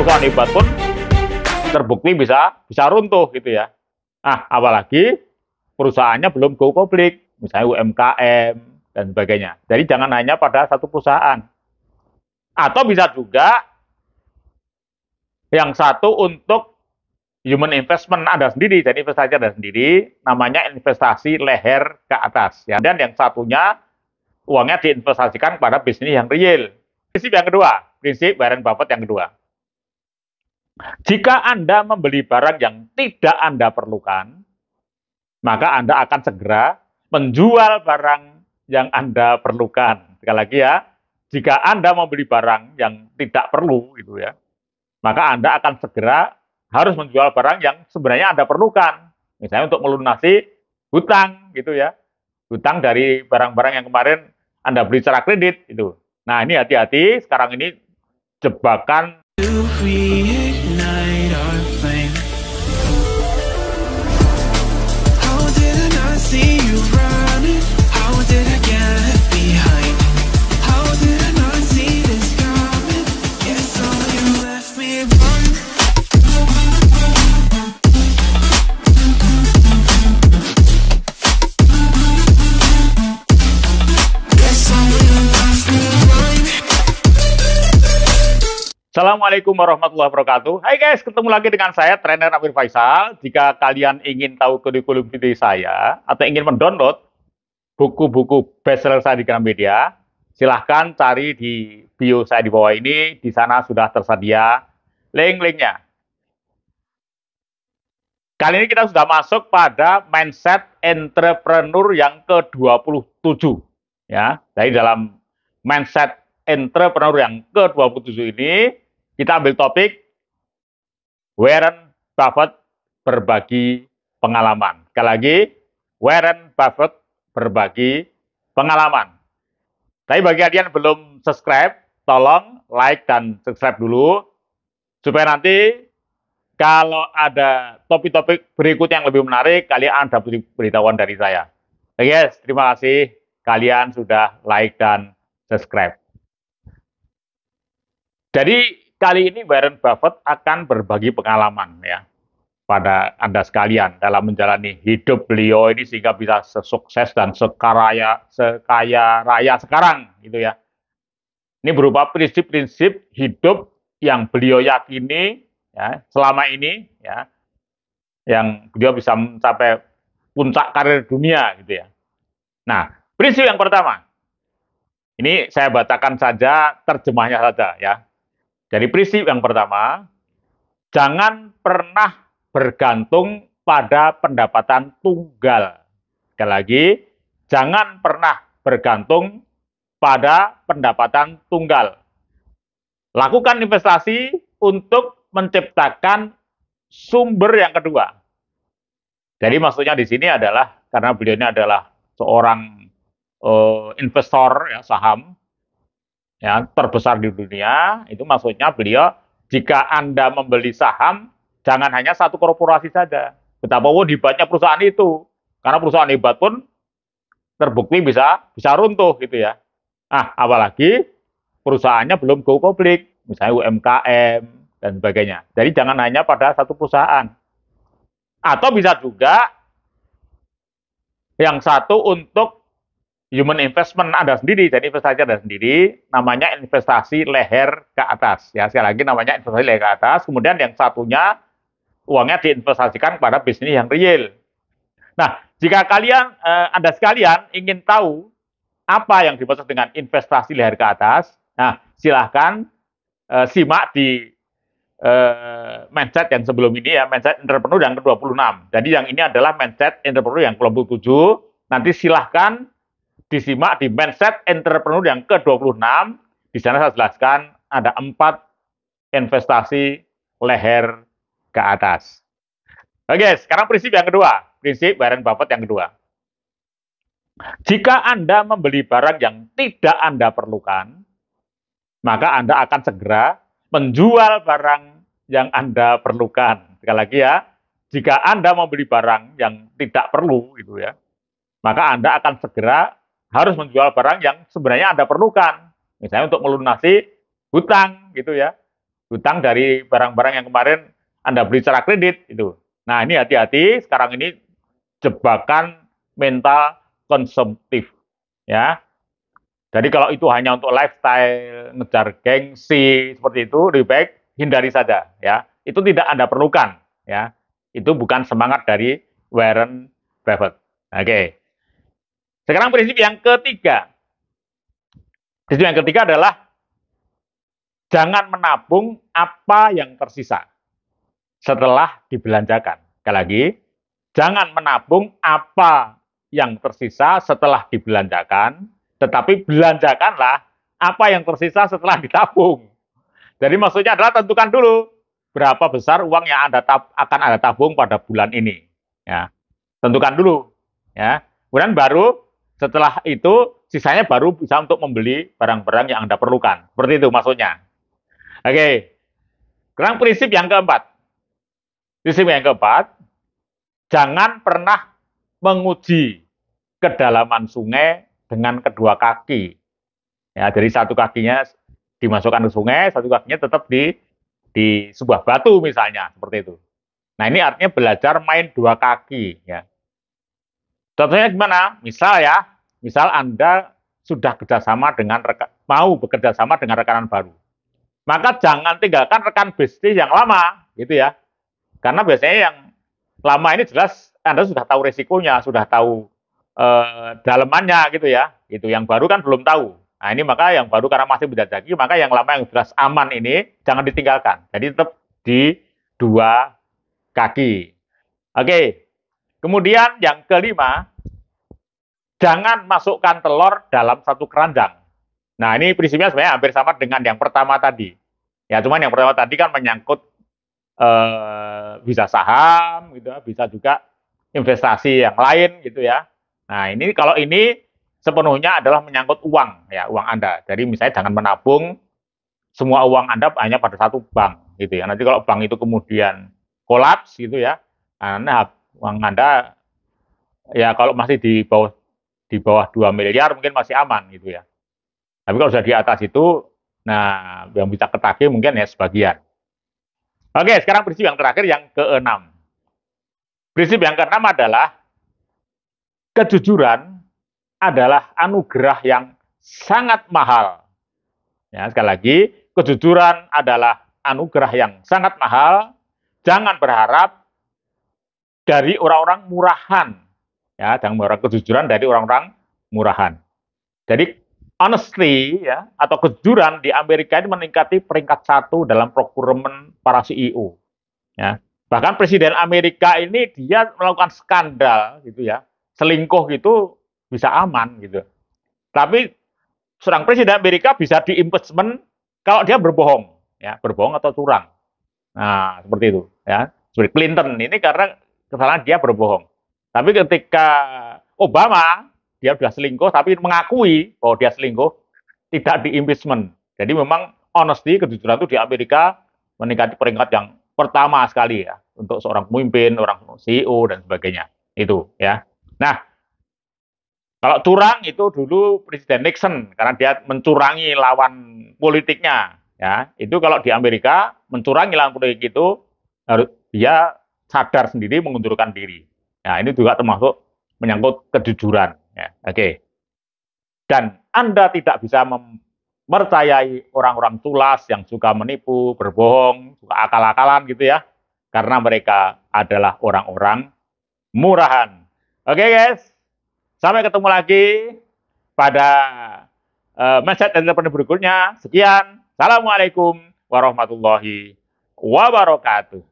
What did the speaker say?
perusahaan hebat pun terbukti bisa runtuh gitu ya. Nah, apalagi perusahaannya belum go public, misalnya UMKM dan sebagainya. Jadi jangan hanya pada satu perusahaan. Atau bisa juga yang satu untuk human investment Anda sendiri, jadi investasi Anda sendiri, namanya investasi leher ke atas. Ya. Dan yang satunya uangnya diinvestasikan pada bisnis yang real. Prinsip yang kedua, prinsip Warren Buffett yang kedua. Jika Anda membeli barang yang tidak Anda perlukan, maka Anda akan segera menjual barang yang Anda perlukan. Sekali lagi ya, jika Anda membeli barang yang tidak perlu, gitu ya, maka Anda akan segera harus menjual barang yang sebenarnya Anda perlukan. Misalnya untuk melunasi hutang, gitu ya, hutang dari barang-barang yang kemarin Anda beli secara kredit, itu. Nah ini hati-hati, sekarang ini jebakan. Assalamualaikum warahmatullahi wabarakatuh. Hai guys, ketemu lagi dengan saya, trainer Amir Faisal. Jika kalian ingin tahu kurikulum video saya atau ingin mendownload buku-buku bestseller saya di Gramedia, silahkan cari di bio saya di bawah ini. Di sana sudah tersedia link-linknya. Kali ini kita sudah masuk pada mindset entrepreneur yang ke-27. Ya, jadi dalam mindset entrepreneur yang ke-27 ini, kita ambil topik Warren Buffett berbagi pengalaman. Sekali lagi, Warren Buffett berbagi pengalaman. Tapi bagi kalian yang belum subscribe, tolong like dan subscribe dulu, supaya nanti kalau ada topik-topik berikut yang lebih menarik, kalian dapat beritahuan dari saya. Oke guys, terima kasih kalian sudah like dan subscribe. Jadi kali ini Warren Buffett akan berbagi pengalaman ya pada Anda sekalian dalam menjalani hidup beliau ini sehingga bisa sesukses dan sekaya raya sekarang gitu ya. Ini berupa prinsip-prinsip hidup yang beliau yakini ya selama ini ya, yang beliau bisa mencapai puncak karir dunia gitu ya. Nah, prinsip yang pertama. Ini saya bacakan saja terjemahnya saja ya. Jadi prinsip yang pertama, jangan pernah bergantung pada pendapatan tunggal. Sekali lagi, jangan pernah bergantung pada pendapatan tunggal. Lakukan investasi untuk menciptakan sumber yang kedua. Jadi maksudnya di sini adalah, karena beliau ini adalah seorang investor ya, saham, ya, terbesar di dunia, itu maksudnya beliau, jika Anda membeli saham, jangan hanya satu korporasi saja. Betapa hebatnya perusahaan itu. Karena perusahaan hebat pun terbukti bisa runtuh gitu ya. Nah, apalagi perusahaannya belum go public, misalnya UMKM dan sebagainya. Jadi jangan hanya pada satu perusahaan. Atau bisa juga yang satu untuk human investment Anda sendiri, jadi investasi Anda sendiri, namanya investasi leher ke atas. Ya, sekali lagi namanya investasi leher ke atas. Kemudian yang satunya uangnya diinvestasikan pada bisnis yang real. Nah, jika kalian, Anda sekalian ingin tahu apa yang dimaksud dengan investasi leher ke atas, nah silahkan simak di mindset yang sebelum ini ya, mindset entrepreneur yang ke-26. Jadi yang ini adalah mindset entrepreneur yang ke-27. Nanti silahkan disimak di mindset entrepreneur yang ke-26. Di sana saya jelaskan ada 4 investasi leher ke atas. Oke, sekarang prinsip yang kedua. Prinsip Warren Buffett yang kedua. Jika Anda membeli barang yang tidak Anda perlukan, maka Anda akan segera menjual barang yang Anda perlukan. Sekali lagi ya, jika Anda membeli barang yang tidak perlu, gitu ya, maka Anda akan segera harus menjual barang yang sebenarnya Anda perlukan. Misalnya untuk melunasi hutang, gitu ya. hutang dari barang-barang yang kemarin Anda beli secara kredit itu. Nah, ini hati-hati sekarang ini jebakan mental konsumtif ya. Jadi kalau itu hanya untuk lifestyle, ngejar gengsi seperti itu, lebih baik hindari saja ya. Itu tidak Anda perlukan ya. Itu bukan semangat dari Warren Buffett. Oke. Sekarang prinsip yang ketiga. Prinsip yang ketiga adalah jangan menabung apa yang tersisa setelah dibelanjakan. Sekali lagi, jangan menabung apa yang tersisa setelah dibelanjakan, tetapi belanjakanlah apa yang tersisa setelah ditabung. Jadi maksudnya adalah tentukan dulu berapa besar uang yang akan Anda tabung pada bulan ini. Ya, tentukan dulu. Ya, kemudian baru setelah itu sisanya baru bisa untuk membeli barang-barang yang Anda perlukan. Seperti itu maksudnya. Oke, sekarang prinsip yang keempat. Prinsip yang keempat, jangan pernah menguji kedalaman sungai dengan kedua kaki. Ya, jadi satu kakinya dimasukkan ke sungai, satu kakinya tetap di sebuah batu misalnya, seperti itu. Nah, ini artinya belajar main dua kaki. Ya. Contohnya gimana? Misal Anda sudah kerjasama dengan mau bekerja sama dengan rekanan baru. Maka jangan tinggalkan rekan bisnis yang lama, gitu ya. Karena biasanya yang lama ini jelas Anda sudah tahu resikonya, sudah tahu dalemannya gitu ya. Itu yang baru kan belum tahu. Nah, ini maka yang baru karena masih menjajaki, maka yang lama yang jelas aman ini jangan ditinggalkan. Jadi tetap di dua kaki. Oke. Kemudian yang kelima, jangan masukkan telur dalam satu keranjang. Nah, ini prinsipnya sebenarnya hampir sama dengan yang pertama tadi. Ya, cuman yang pertama tadi kan menyangkut bisa saham gitu ya, bisa juga investasi yang lain gitu ya. Nah, ini kalau ini sepenuhnya adalah menyangkut uang ya, uang Anda. Jadi misalnya jangan menabung semua uang Anda hanya pada satu bank gitu ya. Nanti kalau bank itu kemudian kolaps gitu ya, nah uang Anda ya kalau masih di bawah 2 miliar mungkin masih aman gitu ya. Tapi kalau sudah di atas itu, nah yang bisa ketagih mungkin ya sebagian. Oke, sekarang prinsip yang terakhir yang keenam. Prinsip yang keenam adalah kejujuran adalah anugerah yang sangat mahal. Ya, sekali lagi, kejujuran adalah anugerah yang sangat mahal. Jangan berharap dari orang-orang murahan. Ya, jangan berharap kejujuran dari orang-orang murahan. Jadi honesty ya atau kejujuran di Amerika ini meningkati peringkat 1 dalam procurement para CEO. Ya. Bahkan Presiden Amerika ini dia melakukan skandal gitu ya, selingkuh gitu bisa aman gitu. Tapi seorang Presiden Amerika bisa diimpeachment kalau dia berbohong, ya berbohong atau curang. Nah seperti itu ya. Seperti Clinton ini karena kesalahan dia berbohong. Tapi ketika Obama dia sudah selingkuh tapi mengakui bahwa dia selingkuh tidak diimpeachment. Jadi memang honesty kejujuran itu di Amerika meningkati peringkat yang pertama sekali ya untuk seorang pemimpin, orang CEO dan sebagainya. Itu ya. Nah, kalau curang itu dulu Presiden Nixon karena dia mencurangi lawan politiknya ya. Itu kalau di Amerika mencurangi lawan politik itu harus dia sadar sendiri mengundurkan diri. Nah, ini juga termasuk menyangkut kejujuran ya. Oke. Dan Anda tidak bisa mempercayai orang-orang culas yang suka menipu, berbohong, suka akal-akalan gitu ya. Karena mereka adalah orang-orang murahan. Oke guys, sampai ketemu lagi pada mindset entrepreneur berikutnya. Sekian, Assalamualaikum warahmatullahi wabarakatuh.